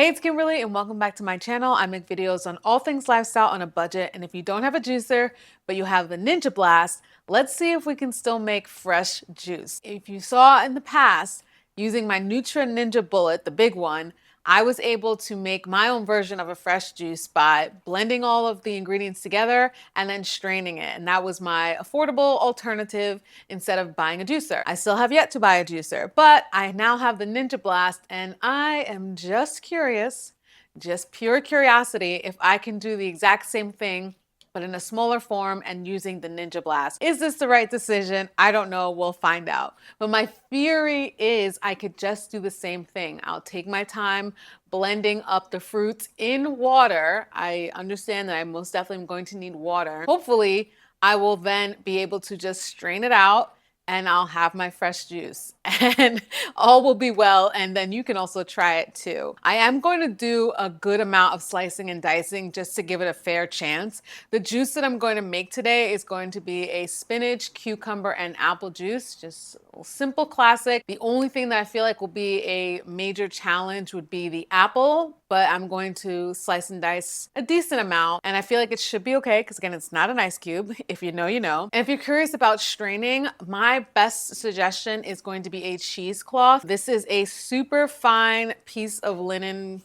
Hey, it's Kimberly and welcome back to my channel. I make videos on all things lifestyle on a budget, and if you don't have a juicer, but you have the Ninja Blast, let's see if we can still make fresh juice. If you saw in the past, using my Nutra Ninja Bullet, the big one, I was able to make my own version of a fresh juice by blending all of the ingredients together and then straining it. And that was my affordable alternative instead of buying a juicer. I still have yet to buy a juicer, but I now have the Ninja Blast and I am just curious, just pure curiosity, if I can do the exact same thing but in a smaller form and using the Ninja Blast. Is this the right decision? I don't know, we'll find out. But my theory is I could just do the same thing. I'll take my time blending up the fruits in water. I understand that I most definitely am going to need water. Hopefully, I will then be able to just strain it out and I'll have my fresh juice and all will be well. And then you can also try it too. I am going to do a good amount of slicing and dicing just to give it a fair chance. The juice that I'm going to make today is going to be a spinach, cucumber, and apple juice. Just a simple classic. The only thing that I feel like will be a major challenge would be the apple, but I'm going to slice and dice a decent amount. And I feel like it should be okay because again, it's not an ice cube. If you know, you know. And if you're curious about straining, my best suggestion is going to be a cheesecloth. This is a super fine piece of linen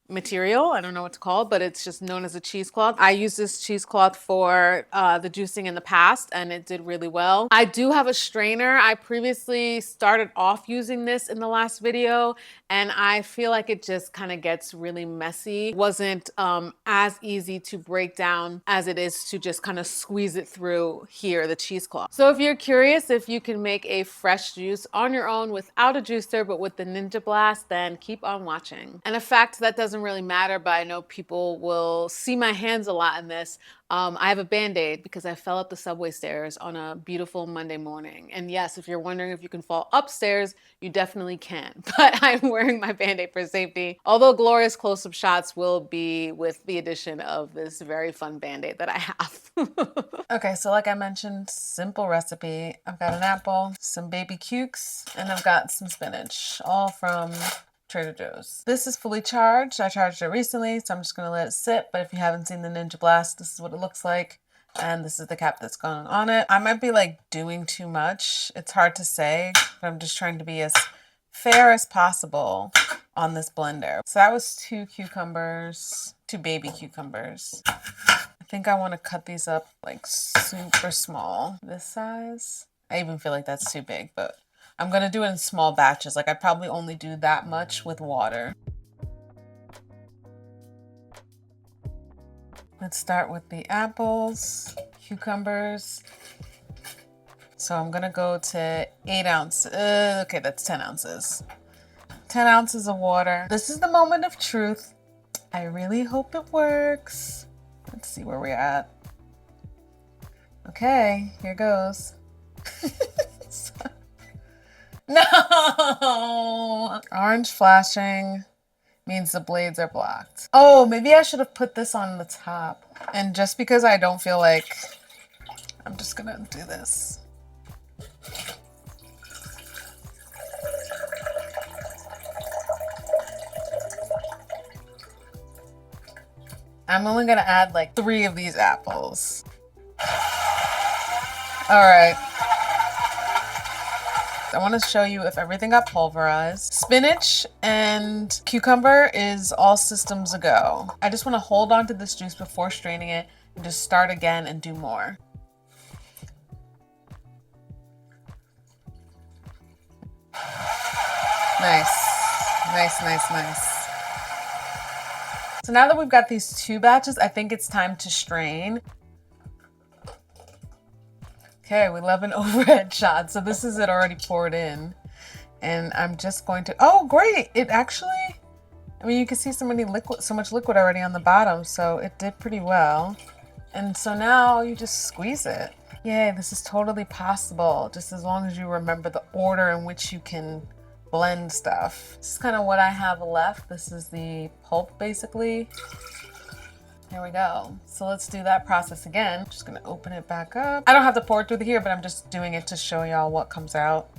material. I don't know what to call it, but it's just known as a cheesecloth. I used this cheesecloth for the juicing in the past and it did really well. I do have a strainer. I previously started off using this in the last video and I feel like it just kind of gets really messy. It wasn't as easy to break down as it is to just kind of squeeze it through here, the cheesecloth. So if you're curious if you can make a fresh juice on your own without a juicer, but with the Ninja Blast, then keep on watching. And a fact that doesn't really matter, but I know people will see my hands a lot in this. I have a Band-Aid because I fell up the subway stairs on a beautiful Monday morning. And yes, if you're wondering if you can fall upstairs, you definitely can. But I'm wearing my Band-Aid for safety. Although glorious close-up shots will be with the addition of this very fun Band-Aid that I have. Okay, so like I mentioned, simple recipe. I've got an apple, some baby cukes, and I've got some spinach, all from Trader Joe's. This is fully charged. I charged it recently, so I'm just going to let it sit. But if you haven't seen the Ninja Blast, this is what it looks like. And this is the cap that's going on it. I might be like doing too much. It's hard to say, but I'm just trying to be as fair as possible on this blender. So that was 2 cucumbers, 2 baby cucumbers. I think I want to cut these up like super small. This size. I even feel like that's too big, but I'm going to do it in small batches. Like I'd probably only do that much with water. Let's start with the apples, cucumbers. So I'm going to go to 8 ounces. Okay, that's 10 ounces. 10 ounces of water. This is the moment of truth. I really hope it works. Let's see where we're at. Okay, here goes. No! Orange flashing means the blades are blocked. Oh, maybe I should have put this on the top. And just because I don't feel like, I'm just gonna do this. I'm only gonna add like 3 of these apples. All right. I want to show you if everything got pulverized. Spinach and cucumber is all systems a go. I just want to hold on to this juice before straining it and just start again and do more. Nice. Nice, nice, nice. So now that we've got these 2 batches, I think it's time to strain. Okay, we love an overhead shot. So this is it already poured in. And I'm just going to, oh great, it actually, I mean, you can see so much liquid already on the bottom, so it did pretty well. And so now you just squeeze it. Yay, this is totally possible, just as long as you remember the order in which you can blend stuff. This is kind of what I have left. This is the pulp, basically. There we go. So let's do that process again. I'm just gonna open it back up. I don't have to pour it through here, but I'm just doing it to show y'all what comes out.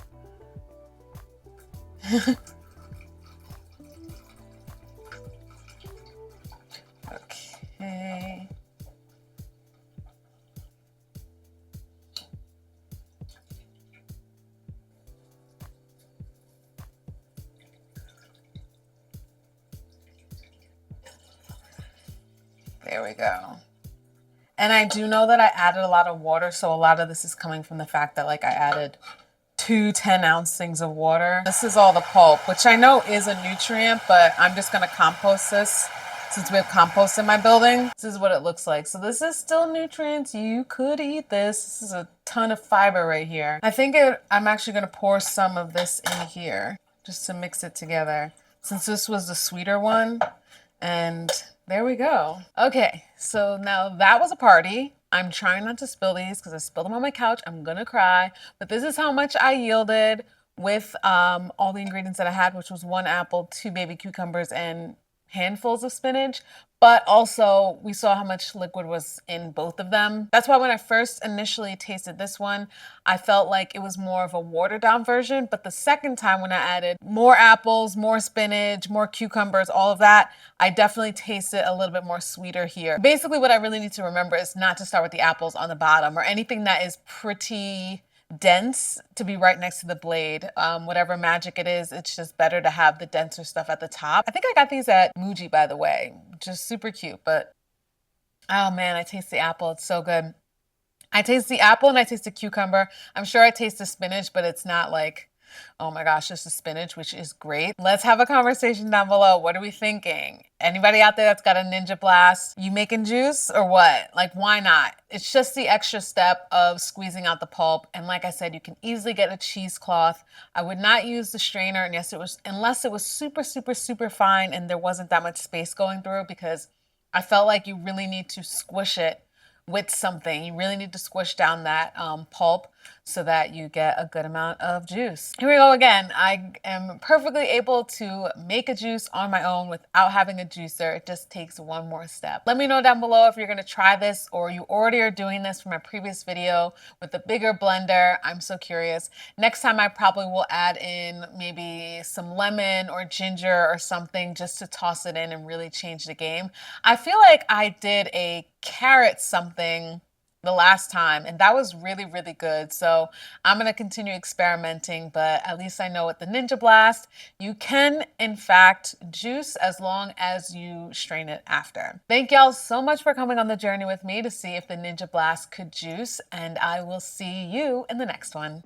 There we go. And I do know that I added a lot of water, so a lot of this is coming from the fact that like I added 2 10-ounce things of water. This is all the pulp, which I know is a nutrient, but I'm just gonna compost this since we have compost in my building. This is what it looks like. So this is still nutrients. You could eat this. This is a ton of fiber right here. I think I'm actually gonna pour some of this in here just to mix it together since this was the sweeter one. And there we go. Okay, so now that was a party. I'm trying not to spill these because I spilled them on my couch. I'm gonna cry. But this is how much I yielded with all the ingredients that I had, which was 1 apple, 2 baby cucumbers, and handfuls of spinach. But also we saw how much liquid was in both of them. That's why when I first initially tasted this one, I felt like it was more of a watered down version. But the second time when I added more apples, more spinach, more cucumbers, all of that, I definitely tasted a little bit more sweeter here. Basically what I really need to remember is not to start with the apples on the bottom or anything that is pretty dense to be right next to the blade. Whatever magic it is, it's just better to have the denser stuff at the top. I think I got these at Muji, by the way, which is super cute, but oh man, I taste the apple. It's so good. I taste the apple and I taste the cucumber. I'm sure I taste the spinach, but it's not like, oh my gosh, just the spinach, which is great. Let's have a conversation down below. What are we thinking? Anybody out there that's got a Ninja Blast? You making juice or what? Like, why not? It's just the extra step of squeezing out the pulp. And like I said, you can easily get a cheesecloth. I would not use the strainer, and yes, it was, unless it was super, super, super fine and there wasn't that much space going through, because I felt like you really need to squish it with something. You really need to squish down that pulp so that you get a good amount of juice. Here we go again. I am perfectly able to make a juice on my own without having a juicer. It just takes one more step. Let me know down below if you're gonna try this or you already are doing this from my previous video with the bigger blender. I'm so curious. Next time I probably will add in maybe some lemon or ginger or something just to toss it in and really change the game. I feel like I did a carrot something the last time and that was really, really good. So I'm going to continue experimenting, but at least I know with the Ninja Blast, you can in fact juice as long as you strain it after. Thank y'all so much for coming on the journey with me to see if the Ninja Blast could juice, and I will see you in the next one.